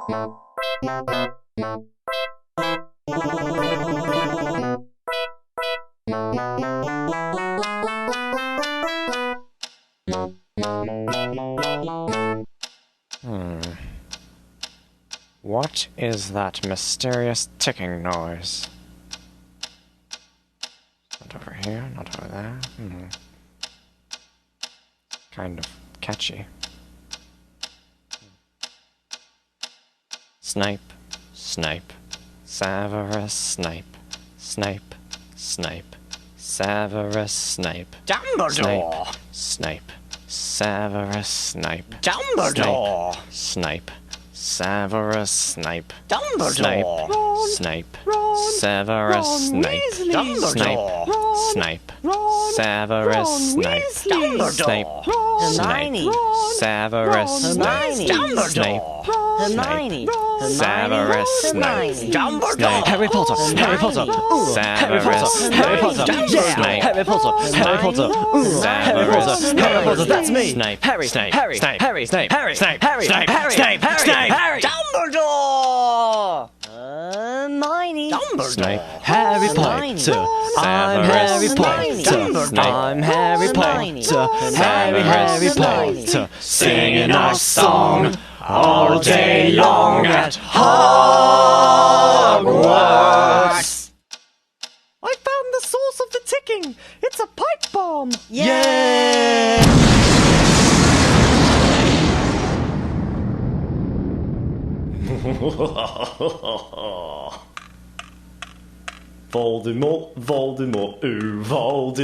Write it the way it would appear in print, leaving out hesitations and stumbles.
What is that mysterious ticking noise? Not over here, not over there. Kind of catchy. Snape, Snape, Severus Snape, Snape, Snape, Severus Snape. Dumbledore! Snape, Severus Snape. Dumbledore! Snape, Severus Snape. Dumbledore! Snape, Ron, Severus Ron Snape. Weasley. Dumbledore! Ron, Snape, Ron, Severus Ron Snape. Weasley. Dumbledore! Snape, Ron, Hermione! Ron, Severus Ron Snape. Weasley. Dumbledore! Ron, Hermione! Ron, Severus Hermione. Snape. Dumbledore! Harry Potter, Harry Potter, ooh, Harry Potter, Severus Harry Potter, Snape. yeah, Snape. Harry Potter, Harry Potter, ooh, Harry Potter, Snape. Harry Potter, that's me, Snape. Harry, Snape. Harry, Snape. Harry, Snape. Harry, Snape. Harry, Snape. Harry, Snape. Harry, Snape. Dumbledore! Hermione, Dumbledore! Snape. Harry Hermione. Potter, I'm Harry Hermione. Potter, I'm Harry Hermione. Potter, Harry Hermione. Potter, Singing our song all day long at Hogwarts! I found the source of the ticking. It's a pipe bomb. Yeah! Voldemort, Voldemort, ooh, Voldemort.